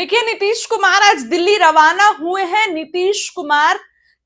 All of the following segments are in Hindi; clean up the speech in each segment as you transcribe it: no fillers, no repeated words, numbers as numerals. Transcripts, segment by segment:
देखिए, नीतीश कुमार आज दिल्ली रवाना हुए हैं। नीतीश कुमार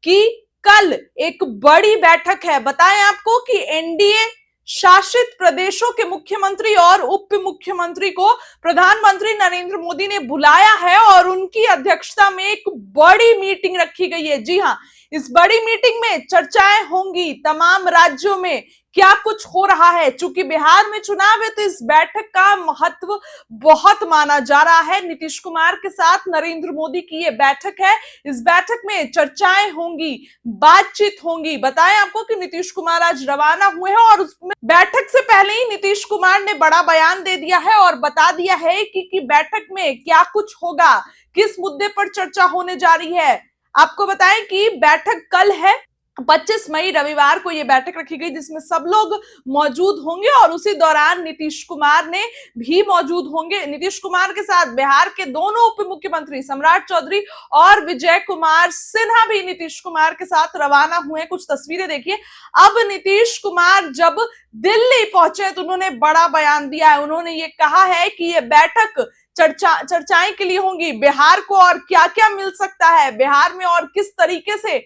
की कल एक बड़ी बैठक है। बताएं आपको कि एनडीए शासित प्रदेशों के मुख्यमंत्री और उप मुख्यमंत्री को प्रधानमंत्री नरेंद्र मोदी ने बुलाया है और उनकी अध्यक्षता में एक बड़ी मीटिंग रखी गई है। जी हां, इस बड़ी मीटिंग में चर्चाएं होंगी तमाम राज्यों में क्या कुछ हो रहा है। चूंकि बिहार में चुनाव है तो इस बैठक का महत्व बहुत माना जा रहा है। नीतीश कुमार के साथ नरेंद्र मोदी की ये बैठक है। इस बैठक में चर्चाएं होंगी, बातचीत होंगी। बताएं आपको कि नीतीश कुमार आज रवाना हुए हैं और उसमें बैठक से पहले ही नीतीश कुमार ने बड़ा बयान दे दिया है और बता दिया है कि बैठक में क्या कुछ होगा, किस मुद्दे पर चर्चा होने जा रही है। आपको बताएं कि बैठक कल है, 25 मई रविवार को यह बैठक रखी गई जिसमें सब लोग मौजूद होंगे और उसी दौरान नीतीश कुमार ने भी मौजूद होंगे। नीतीश कुमार के साथ बिहार के दोनों उप मुख्यमंत्री सम्राट चौधरी और विजय कुमार सिन्हा भी नीतीश कुमार के साथ रवाना हुए। कुछ तस्वीरें देखिए। अब नीतीश कुमार जब दिल्ली पहुंचे तो उन्होंने बड़ा बयान दिया है। उन्होंने ये कहा है कि यह बैठक चर्चाएं के लिए होंगी। बिहार को और क्या क्या मिल सकता है, बिहार में और किस तरीके से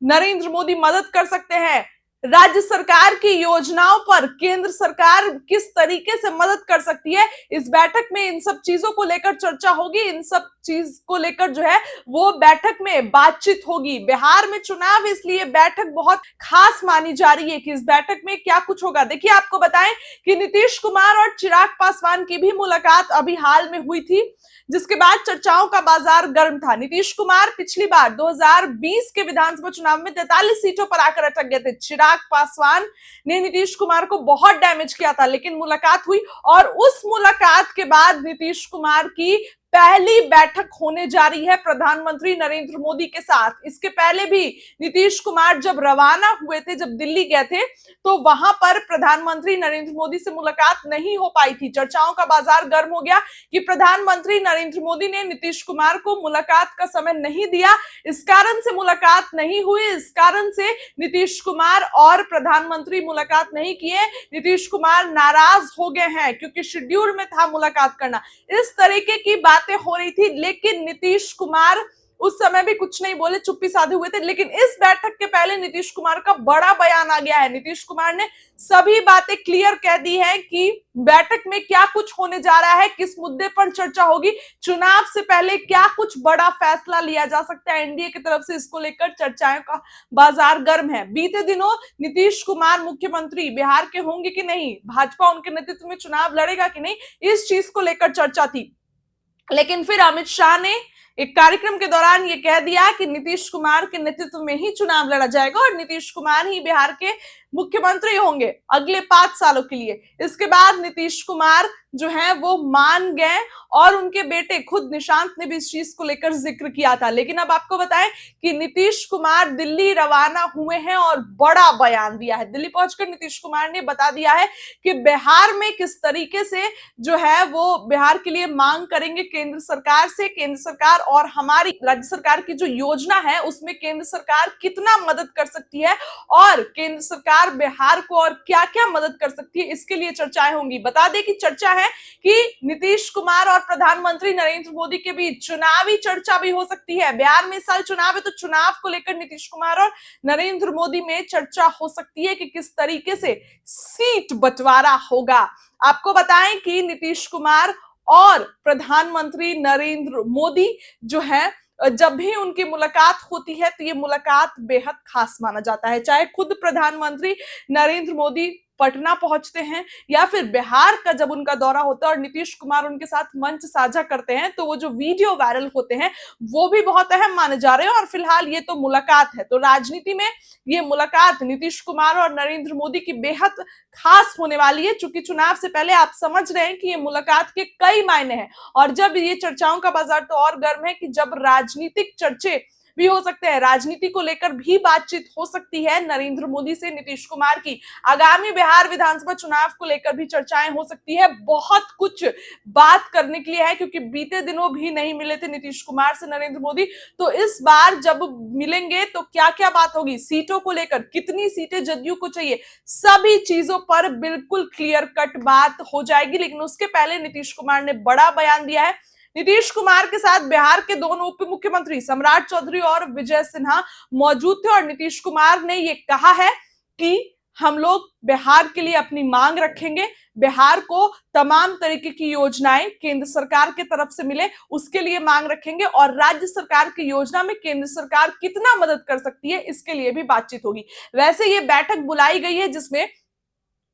नरेंद्र मोदी मदद कर सकते हैं, राज्य सरकार की योजनाओं पर केंद्र सरकार किस तरीके से मदद कर सकती है। इस बैठक में इन सब चीजों को लेकर चर्चा होगी। इन सब चीज को लेकर जो है वो बैठक में बातचीत होगी। बिहार में चुनाव, इसलिए बैठक बहुत खास मानी जा रही है कि इस बैठक में क्या कुछ होगा। देखिए, आपको बताएं कि नीतीश कुमार और चिराग पासवान की भी मुलाकात अभी हाल में हुई थी, जिसके बाद चर्चाओं का बाजार गर्म था। नीतीश कुमार पिछली बार 2020 के विधानसभा चुनाव में 43 सीटों पर आकर अटक गए थे। चिराग पासवान ने नीतीश कुमार को बहुत डैमेज किया था, लेकिन मुलाकात हुई और उस मुलाकात के बाद नीतीश कुमार की पहली बैठक होने जा रही है प्रधानमंत्री नरेंद्र मोदी के साथ। इसके पहले भी नीतीश कुमार जब रवाना हुए थे, जब दिल्ली गए थे, तो वहां पर प्रधानमंत्री नरेंद्र मोदी से मुलाकात नहीं हो पाई थी। चर्चाओं का बाजार गर्म हो गया कि प्रधानमंत्री नरेंद्र मोदी ने नीतीश कुमार को मुलाकात का समय नहीं दिया, इस कारण से मुलाकात नहीं हुई, इस कारण से नीतीश कुमार और प्रधानमंत्री मुलाकात नहीं किए। नीतीश कुमार नाराज हो गए हैं क्योंकि शेड्यूल में था मुलाकात करना। इस तरीके की बातें हो रही थी, लेकिन नीतीश कुमार उस समय भी कुछ नहीं बोले, चुप्पी साधे हुए थे। लेकिन इस बैठक के पहले नीतीश कुमार का बड़ा बयान आ गया है। नीतीश कुमार ने सभी बातें क्लियर कह दी है कि बैठक में क्या कुछ होने जा रहा है, किस मुद्दे पर चर्चा होगी, चुनाव से पहले क्या कुछ बड़ा फैसला लिया जा सकता है एनडीए की तरफ से। इसको लेकर चर्चाओं का बाजार गर्म है। बीते दिनों नीतीश कुमार मुख्यमंत्री बिहार के होंगे कि नहीं, भाजपा उनके नेतृत्व में चुनाव लड़ेगा कि नहीं, इस चीज को लेकर चर्चा थी। लेकिन फिर अमित शाह ने एक कार्यक्रम के दौरान ये कह दिया कि नीतीश कुमार के नेतृत्व में ही चुनाव लड़ा जाएगा और नीतीश कुमार ही बिहार के मुख्यमंत्री होंगे अगले 5 सालों के लिए। इसके बाद नीतीश कुमार जो है वो मान गए और उनके बेटे खुद निशांत ने भी इस चीज को लेकर जिक्र किया था। लेकिन अब आपको बताएं कि नीतीश कुमार दिल्ली रवाना हुए हैं और बड़ा बयान दिया है। दिल्ली पहुंचकर नीतीश कुमार ने बता दिया है कि बिहार में किस तरीके से जो है वो बिहार के लिए मांग करेंगे केंद्र सरकार से। केंद्र सरकार और हमारी राज्य सरकार की जो योजना है उसमें केंद्र सरकार कितना मदद कर सकती है और केंद्र सरकार बिहार को और क्या क्या मदद कर सकती है, इसके लिए चर्चाएं होंगी। बता दें कि चर्चा है कि नीतीश कुमार और प्रधानमंत्री नरेंद्र मोदी के बीच चुनावी चर्चा भी हो सकती है। बिहार में इस साल चुनाव है तो चुनाव को लेकर नीतीश कुमार और नरेंद्र मोदी में चर्चा हो सकती है कि किस तरीके से सीट बंटवारा होगा। आपको बताएं कि नीतीश कुमार और प्रधानमंत्री नरेंद्र मोदी जो है जब भी उनकी मुलाकात होती है तो ये मुलाकात बेहद खास माना जाता है। चाहे खुद प्रधानमंत्री नरेंद्र मोदी पटना पहुंचते हैं या फिर बिहार का जब उनका दौरा होता है और नीतीश कुमार उनके साथ मंच साझा करते हैं तो वो जो वीडियो वायरल होते हैं वो भी बहुत अहम माने जा रहे हैं। और फिलहाल ये तो मुलाकात है, तो राजनीति में ये मुलाकात नीतीश कुमार और नरेंद्र मोदी की बेहद खास होने वाली है। चूंकि चुनाव से पहले आप समझ रहे हैं कि ये मुलाकात के कई मायने हैं और जब ये चर्चाओं का बाजार तो और गर्म है कि जब राजनीतिक चर्चे भी हो सकते हैं, राजनीति को लेकर भी बातचीत हो सकती है नरेंद्र मोदी से नीतीश कुमार की। आगामी बिहार विधानसभा चुनाव को लेकर भी चर्चाएं हो सकती है। बहुत कुछ बात करने के लिए है क्योंकि बीते दिनों भी नहीं मिले थे नीतीश कुमार से नरेंद्र मोदी, तो इस बार जब मिलेंगे तो क्या क्या बात होगी, सीटों को लेकर कितनी सीटें जदयू को चाहिए, सभी चीजों पर बिल्कुल क्लियर कट बात हो जाएगी। लेकिन उसके पहले नीतीश कुमार ने बड़ा बयान दिया है। नीतीश कुमार के साथ बिहार के दोनों उप मुख्यमंत्री सम्राट चौधरी और विजय सिन्हा मौजूद थे और नीतीश कुमार ने ये कहा है कि हम लोग बिहार के लिए अपनी मांग रखेंगे, बिहार को तमाम तरीके की योजनाएं केंद्र सरकार की तरफ से मिले उसके लिए मांग रखेंगे और राज्य सरकार की योजना में केंद्र सरकार कितना मदद कर सकती है इसके लिए भी बातचीत होगी। वैसे ये बैठक बुलाई गई है जिसमें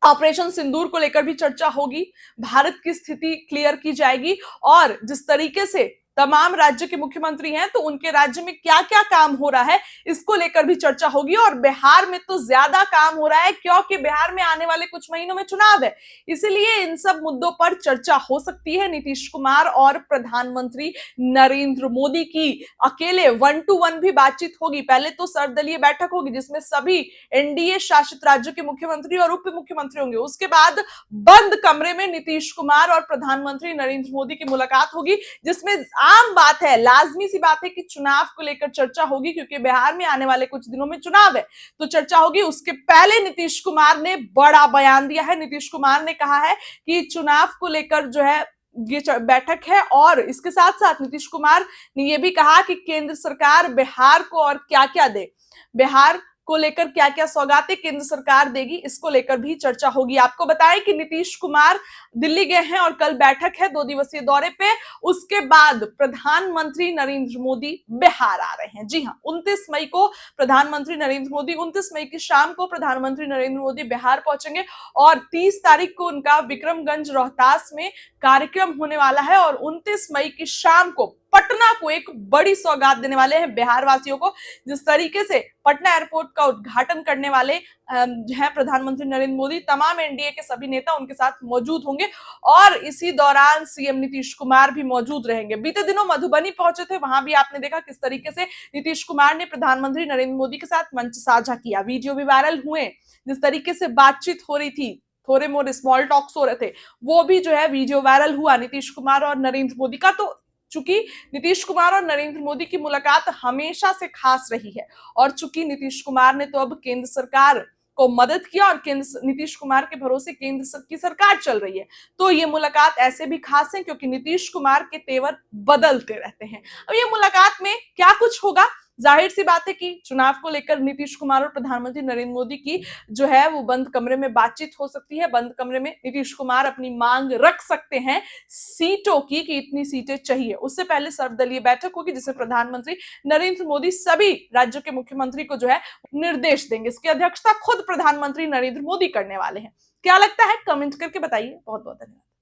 ऑपरेशन सिंदूर को लेकर भी चर्चा होगी, भारत की स्थिति क्लियर की जाएगी और जिस तरीके से तमाम राज्य के मुख्यमंत्री हैं तो उनके राज्य में क्या क्या काम हो रहा है इसको लेकर भी चर्चा होगी। और बिहार में तो ज्यादा काम हो रहा है क्योंकि बिहार में आने वाले कुछ महीनों में चुनाव है, इसलिए इन सब मुद्दों पर चर्चा हो सकती है। नीतीश कुमार और प्रधानमंत्री नरेंद्र मोदी की अकेले 1-to-1 भी बातचीत होगी। पहले तो सर्वदलीय बैठक होगी जिसमें सभी एनडीए शासित राज्यों के मुख्यमंत्री और उप मुख्यमंत्री होंगे। उसके बाद बंद कमरे में नीतीश कुमार और प्रधानमंत्री नरेंद्र मोदी की मुलाकात होगी जिसमें आम बात है, लाजमी सी बात है कि चुनाव को लेकर चर्चा होगी क्योंकि बिहार में आने वाले कुछ दिनों में चुनाव है तो चर्चा होगी। उसके पहले नीतीश कुमार ने बड़ा बयान दिया है। नीतीश कुमार ने कहा है कि चुनाव को लेकर जो है ये बैठक है और इसके साथ साथ नीतीश कुमार ने यह भी कहा कि केंद्र सरकार बिहार को और क्या क्या दे, बिहार को लेकर क्या क्या सौगातें केंद्र सरकार देगी इसको लेकर भी चर्चा होगी। आपको बताएं कि नीतीश कुमार दिल्ली गए हैं और कल बैठक है 2 दिवसीय दौरे पे। उसके बाद प्रधानमंत्री नरेंद्र मोदी बिहार आ रहे हैं। जी हां, 29 मई को प्रधानमंत्री नरेंद्र मोदी 29 मई की शाम को प्रधानमंत्री नरेंद्र मोदी बिहार पहुंचेंगे और 30 तारीख को उनका विक्रमगंज रोहतास में कार्यक्रम होने वाला है और 29 मई की शाम को पटना को एक बड़ी सौगात देने वाले हैं बिहार वासियों को। जिस तरीके से पटना एयरपोर्ट का उद्घाटन करने वाले हैं प्रधानमंत्री नरेंद्र मोदी, तमाम एनडीए के सभी नेता उनके साथ मौजूद होंगे और इसी दौरान सीएम नीतीश कुमार भी मौजूद रहेंगे। बीते दिनों मधुबनी पहुंचे थे, वहां भी आपने देखा किस तरीके से नीतीश कुमार ने प्रधानमंत्री नरेंद्र मोदी के साथ मंच साझा किया, वीडियो भी वायरल हुए। जिस तरीके से बातचीत हो रही थी, थोड़े मोरे स्मॉल टॉक्स हो रहे थे, वो भी जो है वीडियो वायरल हुआ नीतीश कुमार और नरेंद्र मोदी का। तो चूंकि नीतीश कुमार और नरेंद्र मोदी की मुलाकात हमेशा से खास रही है और चूंकि नीतीश कुमार ने तो अब केंद्र सरकार को मदद किया और नीतीश कुमार के भरोसे केंद्र की सरकार चल रही है, तो ये मुलाकात ऐसे भी खास है क्योंकि नीतीश कुमार के तेवर बदलते रहते हैं। अब ये मुलाकात में क्या कुछ होगा, जाहिर सी बात है कि चुनाव को लेकर नीतीश कुमार और प्रधानमंत्री नरेंद्र मोदी की जो है वो बंद कमरे में बातचीत हो सकती है। बंद कमरे में नीतीश कुमार अपनी मांग रख सकते हैं सीटों की कि इतनी सीटें चाहिए। उससे पहले सर्वदलीय बैठक होगी जिसे प्रधानमंत्री नरेंद्र मोदी सभी राज्यों के मुख्यमंत्री को जो है निर्देश देंगे। इसकी अध्यक्षता खुद प्रधानमंत्री नरेंद्र मोदी करने वाले हैं। क्या लगता है कमेंट करके बताइए। बहुत बहुत धन्यवाद।